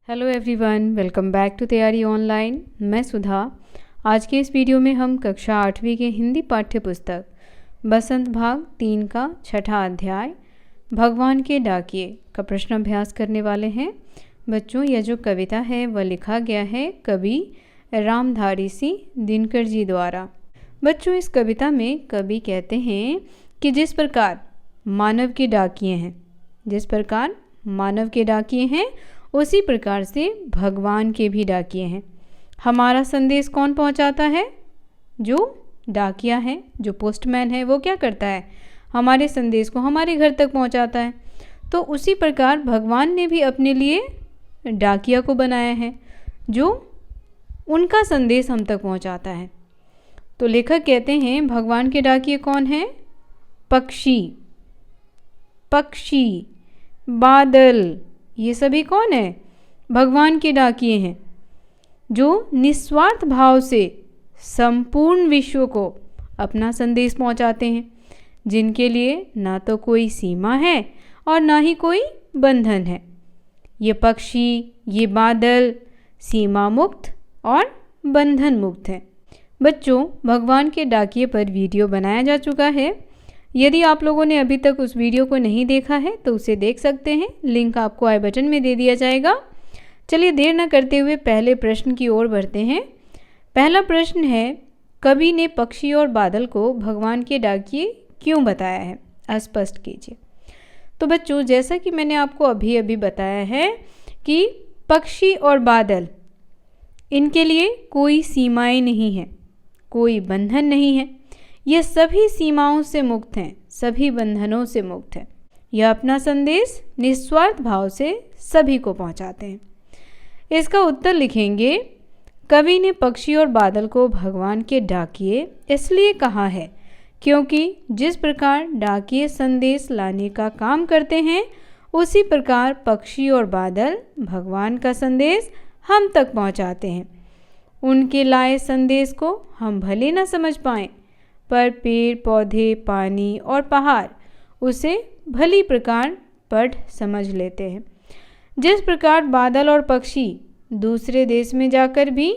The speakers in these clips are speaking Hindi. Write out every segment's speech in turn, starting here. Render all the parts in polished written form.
Hello everyone, welcome back to Taiyari online. मैं सुधा। आज के इस वीडियो में हम कक्षा 8वीं के हिंदी पाठ्य पुस्तक बसंत भाग 3 का 6ठा अध्याय भगवान के डाकिए का प्रश्न अभ्यास करने वाले हैं। बच्चों, यह जो कविता है वह लिखा गया है कवि रामधारी सिंह दिनकर जी द्वारा। बच्चों, इस कविता में कवि कहते हैं कि जिस प्रकार मानव के डाकिए हैं उसी प्रकार से भगवान के भी डाकिए हैं। हमारा संदेश कौन पहुंचाता है? जो डाकिया है, जो पोस्टमैन है, वो क्या करता है? हमारे संदेश को हमारे घर तक पहुंचाता है। तो उसी प्रकार भगवान ने भी अपने लिए डाकिया को बनाया है जो उनका संदेश हम तक पहुंचाता है। तो लेखक कहते हैं भगवान के डाकिए कौन हैं? पक्षी, बादल, ये सभी कौन है? भगवान के डाकिए हैं जो निस्वार्थ भाव से संपूर्ण विश्व को अपना संदेश पहुंचाते हैं, जिनके लिए ना तो कोई सीमा है और ना ही कोई बंधन है। ये पक्षी, ये बादल सीमा मुक्त और बंधन मुक्त हैं। बच्चों, भगवान के डाकिए पर वीडियो बनाया जा चुका है। यदि आप लोगों ने अभी तक उस वीडियो को नहीं देखा है तो उसे देख सकते हैं। लिंक आपको आई बटन में दे दिया जाएगा। चलिए देर न करते हुए पहले प्रश्न की ओर बढ़ते हैं। पहला प्रश्न है, कवि ने पक्षी और बादल को भगवान के डाकिए क्यों बताया है? स्पष्ट कीजिए। तो बच्चों, जैसा कि मैंने आपको अभी बताया है कि पक्षी और बादल, इनके लिए कोई सीमाएं नहीं है, कोई बंधन नहीं है। ये सभी सीमाओं से मुक्त हैं, सभी बंधनों से मुक्त हैं। यह अपना संदेश निस्वार्थ भाव से सभी को पहुंचाते हैं। इसका उत्तर लिखेंगे, कवि ने पक्षी और बादल को भगवान के डाकिए इसलिए कहा है क्योंकि जिस प्रकार डाकिए संदेश लाने का काम करते हैं उसी प्रकार पक्षी और बादल भगवान का संदेश हम तक पहुंचाते हैं। उनके लाए संदेश को हम भले न समझ पाएं, पर पेड़ पौधे, पानी और पहाड़ उसे भली प्रकार पढ़ समझ लेते हैं। जिस प्रकार बादल और पक्षी दूसरे देश में जाकर भी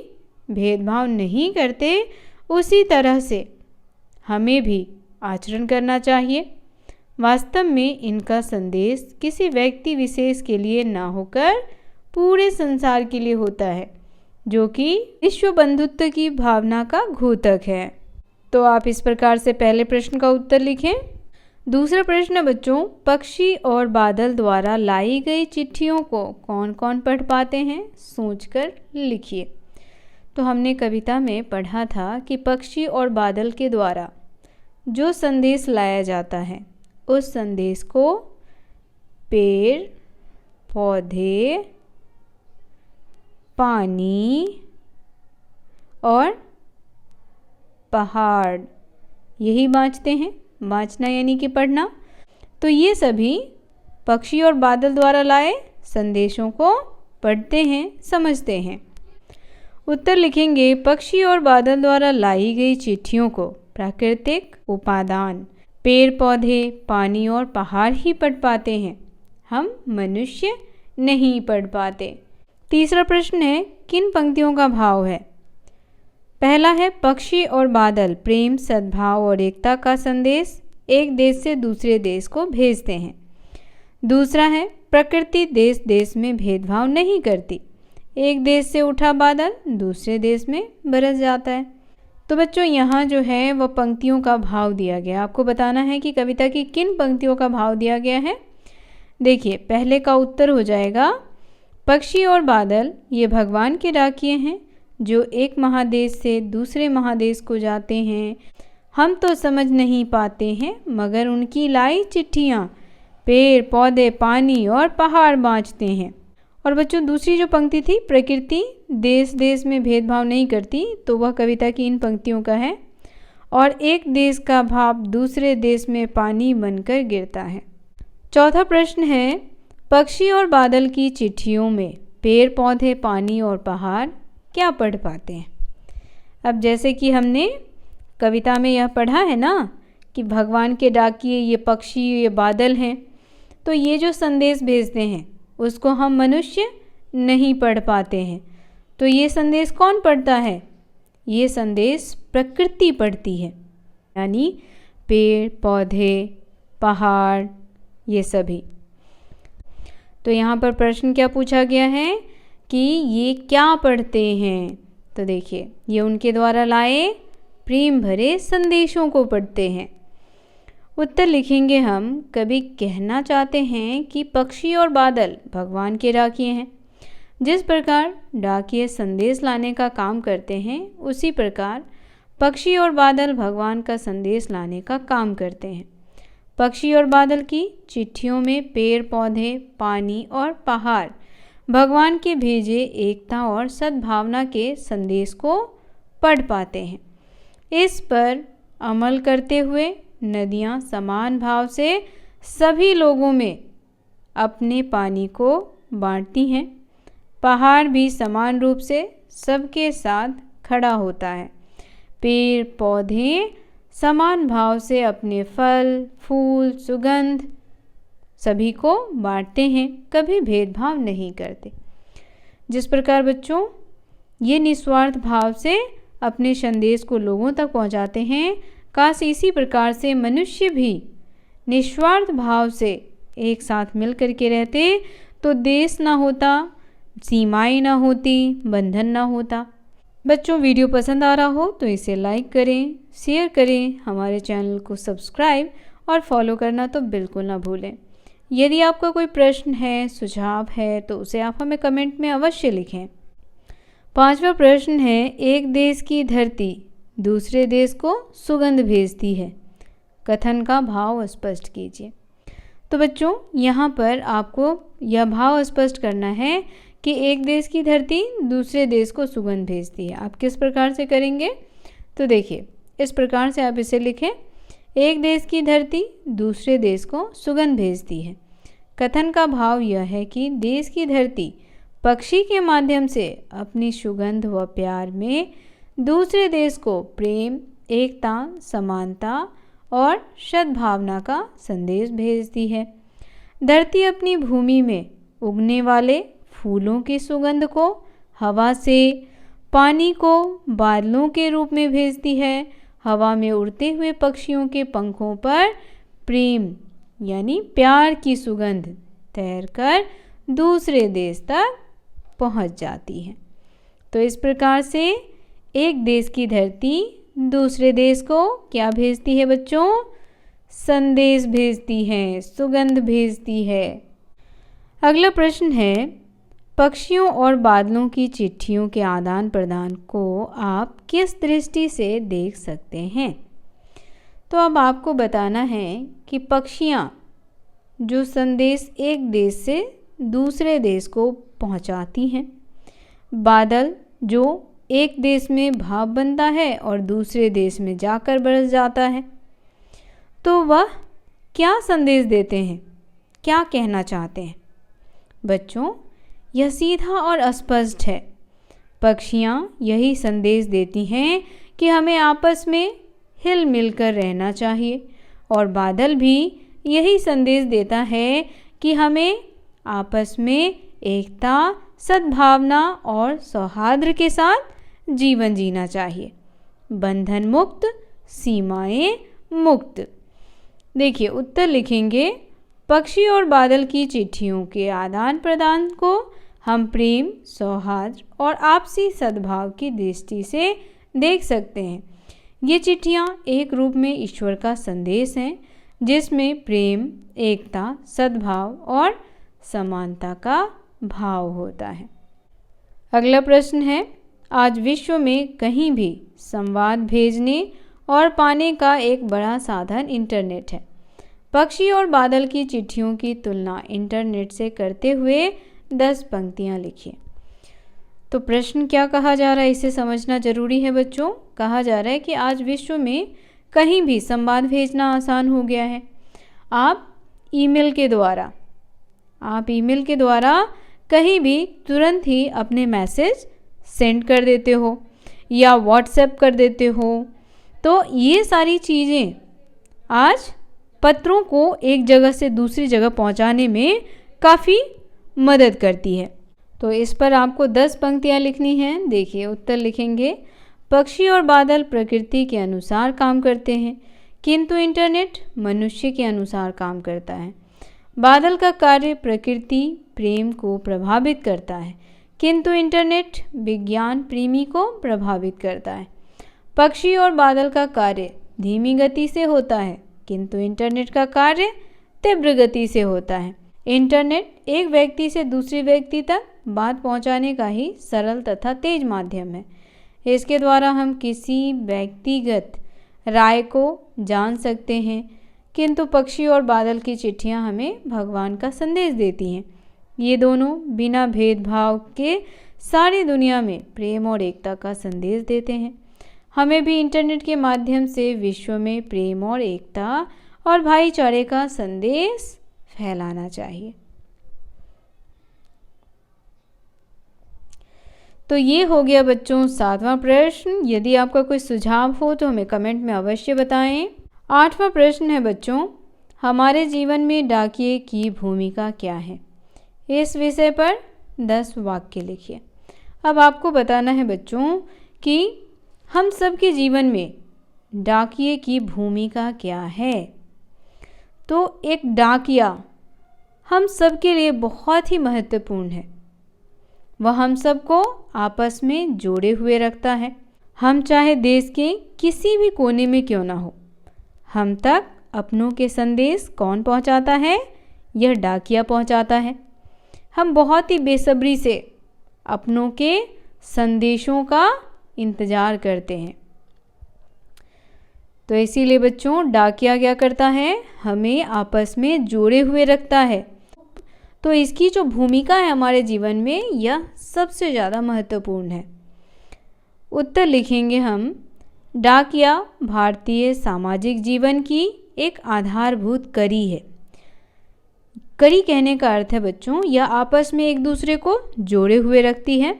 भेदभाव नहीं करते, उसी तरह से हमें भी आचरण करना चाहिए। वास्तव में इनका संदेश किसी व्यक्ति विशेष के लिए ना होकर पूरे संसार के लिए होता है, जो कि विश्व बंधुत्व की भावना का घोतक है। तो आप इस प्रकार से पहले प्रश्न का उत्तर लिखें। दूसरा प्रश्न बच्चों, पक्षी और बादल द्वारा लाई गई चिट्ठियों को कौन कौन पढ़ पाते हैं? सोचकर लिखिए। तो हमने कविता में पढ़ा था कि पक्षी और बादल के द्वारा जो संदेश लाया जाता है उस संदेश को पेड़ पौधे, पानी और पहाड़, यही बाँचते हैं। बाँचना यानी कि पढ़ना। तो ये सभी पक्षी और बादल द्वारा लाए संदेशों को पढ़ते हैं, समझते हैं। उत्तर लिखेंगे, पक्षी और बादल द्वारा लाई गई चिट्ठियों को प्राकृतिक उपादान पेड़ पौधे, पानी और पहाड़ ही पढ़ पाते हैं, हम मनुष्य नहीं पढ़ पाते। तीसरा प्रश्न है, किन पंक्तियों का भाव है? पहला है, पक्षी और बादल प्रेम, सद्भाव और एकता का संदेश एक देश से दूसरे देश को भेजते हैं। दूसरा है, प्रकृति देश देश में भेदभाव नहीं करती, एक देश से उठा बादल दूसरे देश में बरस जाता है। तो बच्चों, यहाँ जो है वह पंक्तियों का भाव दिया गया। आपको बताना है कि कविता की किन पंक्तियों का भाव दिया गया है। देखिए, पहले का उत्तर हो जाएगा, पक्षी और बादल ये भगवान के डाकिए हैं जो एक महादेश से दूसरे महादेश को जाते हैं। हम तो समझ नहीं पाते हैं, मगर उनकी लाई चिट्ठियाँ पेड़ पौधे, पानी और पहाड़ बाँचते हैं। और बच्चों, दूसरी जो पंक्ति थी, प्रकृति देश देश में भेदभाव नहीं करती, तो वह कविता की इन पंक्तियों का है। और एक देश का भाप दूसरे देश में पानी बनकर गिरता है। चौथा प्रश्न है, पक्षी और बादल की चिट्ठियों में पेड़ पौधे, पानी और पहाड़ क्या पढ़ पाते हैं? अब जैसे कि हमने कविता में यह पढ़ा है ना कि भगवान के डाकिए ये पक्षी, ये बादल हैं, तो ये जो संदेश भेजते हैं उसको हम मनुष्य नहीं पढ़ पाते हैं। तो ये संदेश कौन पढ़ता है? ये संदेश प्रकृति पढ़ती है, यानी पेड़ पौधे, पहाड़, ये सभी। तो यहाँ पर प्रश्न क्या पूछा गया है कि ये क्या पढ़ते हैं? तो देखिए, ये उनके द्वारा लाए प्रेम भरे संदेशों को पढ़ते हैं। उत्तर लिखेंगे हम। कभी कहना चाहते हैं कि पक्षी और बादल भगवान के डाकिये हैं। जिस प्रकार डाकिये संदेश लाने का काम करते हैं, उसी प्रकार पक्षी और बादल भगवान का संदेश लाने का काम करते हैं। पक्षी और बादल की चिट्ठियों में पेड़ पौधे, पानी और पहाड़ भगवान के भेजे एकता और सद्भावना के संदेश को पढ़ पाते हैं। इस पर अमल करते हुए नदियाँ समान भाव से सभी लोगों में अपने पानी को बांटती हैं। पहाड़ भी समान रूप से सबके साथ खड़ा होता है। पेड़ पौधे समान भाव से अपने फल, फूल, सुगंध सभी को बांटते हैं, कभी भेदभाव नहीं करते। जिस प्रकार बच्चों ये निस्वार्थ भाव से अपने संदेश को लोगों तक पहुंचाते हैं, काश इसी प्रकार से मनुष्य भी निस्वार्थ भाव से एक साथ मिल कर के रहते तो देश ना होता, सीमाएं ना होती, बंधन ना होता। बच्चों, वीडियो पसंद आ रहा हो तो इसे लाइक करें, शेयर करें, हमारे चैनल को सब्सक्राइब और फॉलो करना तो बिल्कुल ना भूलें। यदि आपका कोई प्रश्न है, सुझाव है तो उसे आप हमें कमेंट में अवश्य लिखें। 5वां प्रश्न है, एक देश की धरती दूसरे देश को सुगंध भेजती है। कथन का भाव स्पष्ट कीजिए। तो बच्चों, यहाँ पर आपको यह भाव स्पष्ट करना है कि एक देश की धरती दूसरे देश को सुगंध भेजती है। आप किस प्रकार से करेंगे? तो देखिए, इस प्रकार से आप इसे लिखें। एक देश की धरती दूसरे देश को सुगंध भेजती है। कथन का भाव यह है कि देश की धरती पक्षी के माध्यम से अपनी सुगंध व प्यार में दूसरे देश को प्रेम, एकता, समानता और सद्भावना का संदेश भेजती है। धरती अपनी भूमि में उगने वाले फूलों की सुगंध को हवा से, पानी को बादलों के रूप में भेजती है। हवा में उड़ते हुए पक्षियों के पंखों पर प्रेम यानी प्यार की सुगंध तैरकर दूसरे देश तक पहुंच जाती है। तो इस प्रकार से एक देश की धरती दूसरे देश को क्या भेजती है बच्चों? संदेश भेजती है, सुगंध भेजती है। अगला प्रश्न है, पक्षियों और बादलों की चिट्ठियों के आदान प्रदान को आप किस दृष्टि से देख सकते हैं? तो अब आपको बताना है कि पक्षियाँ जो संदेश एक देश से दूसरे देश को पहुंचाती हैं, बादल जो एक देश में भाप बनता है और दूसरे देश में जाकर बरस जाता है, तो वह क्या संदेश देते हैं, क्या कहना चाहते हैं? बच्चों, यह सीधा और स्पष्ट है। पक्षियाँ यही संदेश देती हैं कि हमें आपस में हिल मिलकर रहना चाहिए, और बादल भी यही संदेश देता है कि हमें आपस में एकता, सद्भावना और सौहार्द के साथ जीवन जीना चाहिए। बंधन मुक्त, सीमाएं मुक्त। देखिए, उत्तर लिखेंगे। पक्षी और बादल की चिट्ठियों के आदान प्रदान को हम प्रेम, सौहार्द और आपसी सद्भाव की दृष्टि से देख सकते हैं। ये चिट्ठियाँ एक रूप में ईश्वर का संदेश हैं, जिसमें प्रेम, एकता, सद्भाव और समानता का भाव होता है। अगला प्रश्न है, आज विश्व में कहीं भी संवाद भेजने और पाने का एक बड़ा साधन इंटरनेट है। पक्षी और बादल की चिट्ठियों की तुलना इंटरनेट से करते हुए 10 पंक्तियाँ लिखिए। तो प्रश्न क्या कहा जा रहा है, इसे समझना जरूरी है बच्चों। कहा जा रहा है कि आज विश्व में कहीं भी संवाद भेजना आसान हो गया है। आप ईमेल के द्वारा कहीं भी तुरंत ही अपने मैसेज सेंड कर देते हो या व्हाट्सएप कर देते हो। तो ये सारी चीज़ें आज पत्रों को एक जगह से दूसरी जगह पहुंचाने में काफ़ी मदद करती है। तो इस पर आपको 10 पंक्तियाँ लिखनी हैं। देखिए उत्तर लिखेंगे, पक्षी और बादल प्रकृति के अनुसार काम करते हैं, किंतु इंटरनेट मनुष्य के अनुसार काम करता है। बादल का कार्य प्रकृति प्रेम को प्रभावित करता है, किंतु इंटरनेट विज्ञान प्रेमी को प्रभावित करता है। पक्षी और बादल का कार्य धीमी गति से होता है, किंतु इंटरनेट का कार्य तीव्र गति से होता है। इंटरनेट एक व्यक्ति से दूसरे व्यक्ति तक बात पहुंचाने का ही सरल तथा तेज माध्यम है। इसके द्वारा हम किसी व्यक्तिगत राय को जान सकते हैं, किंतु पक्षी और बादल की चिट्ठियां हमें भगवान का संदेश देती हैं। ये दोनों बिना भेदभाव के सारी दुनिया में प्रेम और एकता का संदेश देते हैं। हमें भी इंटरनेट के माध्यम से विश्व में प्रेम और एकता और भाईचारे का संदेश फैलाना चाहिए। तो ये हो गया बच्चों 7वां प्रश्न। यदि आपका कोई सुझाव हो तो हमें कमेंट में अवश्य बताएं। 8वां प्रश्न है बच्चों, हमारे जीवन में डाकिये की भूमिका क्या है? इस विषय पर 10 वाक्य लिखिए। अब आपको बताना है बच्चों कि हम सबके जीवन में डाकिये की भूमिका क्या है। तो एक डाकिया हम सबके लिए बहुत ही महत्वपूर्ण है। वह हम सबको आपस में जोड़े हुए रखता है। हम चाहे देश के किसी भी कोने में क्यों ना हो, हम तक अपनों के संदेश कौन पहुंचाता है? यह डाकिया पहुंचाता है। हम बहुत ही बेसब्री से अपनों के संदेशों का इंतज़ार करते हैं। तो इसीलिए बच्चों डाकिया क्या करता है? हमें आपस में जोड़े हुए रखता है। तो इसकी जो भूमिका है हमारे जीवन में, यह सबसे ज़्यादा महत्वपूर्ण है। उत्तर लिखेंगे हम, डाकिया भारतीय सामाजिक जीवन की एक आधारभूत कड़ी है। कड़ी कहने का अर्थ है बच्चों, यह आपस में एक दूसरे को जोड़े हुए रखती है।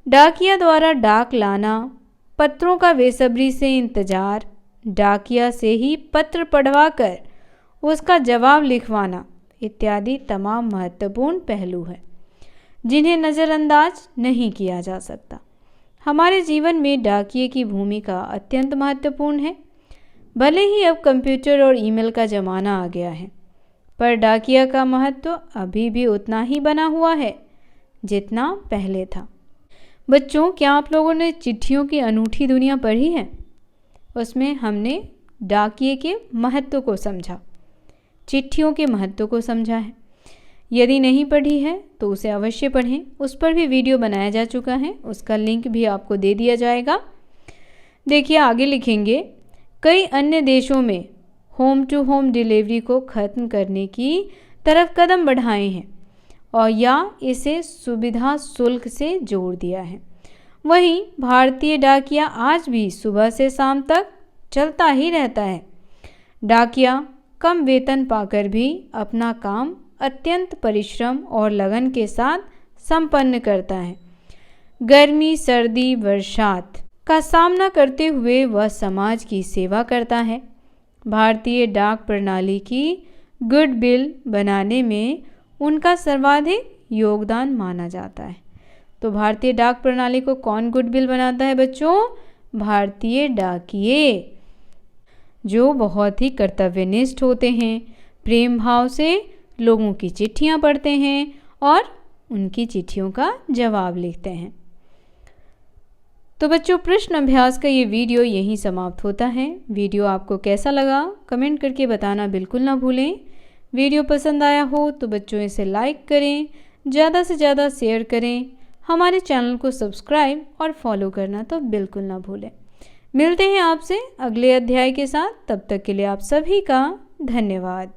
डाकिया द्वारा डाक लाना, पत्रों का बेसब्री से इंतज़ार, डाकिया से ही पत्र पढ़वाकर उसका जवाब लिखवाना इत्यादि तमाम महत्वपूर्ण पहलू हैं, जिन्हें नज़रअंदाज नहीं किया जा सकता। हमारे जीवन में डाकिये की भूमिका अत्यंत महत्वपूर्ण है। भले ही अब कंप्यूटर और ईमेल का ज़माना आ गया है, पर डाकिया का महत्व अभी भी उतना ही बना हुआ है जितना पहले था। बच्चों, क्या आप लोगों ने चिट्ठियों की अनूठी दुनिया पढ़ी है? उसमें हमने डाकिये के महत्व को समझा, चिट्ठियों के महत्व को समझा है। यदि नहीं पढ़ी है तो उसे अवश्य पढ़ें। उस पर भी वीडियो बनाया जा चुका है, उसका लिंक भी आपको दे दिया जाएगा। देखिए आगे लिखेंगे, कई अन्य देशों में होम टू होम डिलीवरी को ख़त्म करने की तरफ कदम बढ़ाए हैं और या इसे सुविधा शुल्क से जोड़ दिया है। वहीं भारतीय डाकिया आज भी सुबह से शाम तक चलता ही रहता है। डाकिया कम वेतन पाकर भी अपना काम अत्यंत परिश्रम और लगन के साथ संपन्न करता है। गर्मी, सर्दी, बरसात का सामना करते हुए वह समाज की सेवा करता है। भारतीय डाक प्रणाली की गुडविल बनाने में उनका सर्वाधिक योगदान माना जाता है। तो भारतीय डाक प्रणाली को कौन गुडविल बनाता है बच्चों? भारतीय डाकिये, जो बहुत ही कर्तव्यनिष्ठ होते हैं, प्रेम भाव से लोगों की चिट्ठियां पढ़ते हैं और उनकी चिट्ठियों का जवाब लिखते हैं। तो बच्चों, प्रश्न अभ्यास का ये वीडियो यहीं समाप्त होता है। वीडियो आपको कैसा लगा कमेंट करके बताना बिल्कुल ना भूलें। वीडियो पसंद आया हो तो बच्चों इसे लाइक करें, ज़्यादा से ज़्यादा शेयर करें, हमारे चैनल को सब्सक्राइब और फॉलो करना तो बिल्कुल ना भूलें। मिलते हैं आपसे अगले अध्याय के साथ, तब तक के लिए आप सभी का धन्यवाद।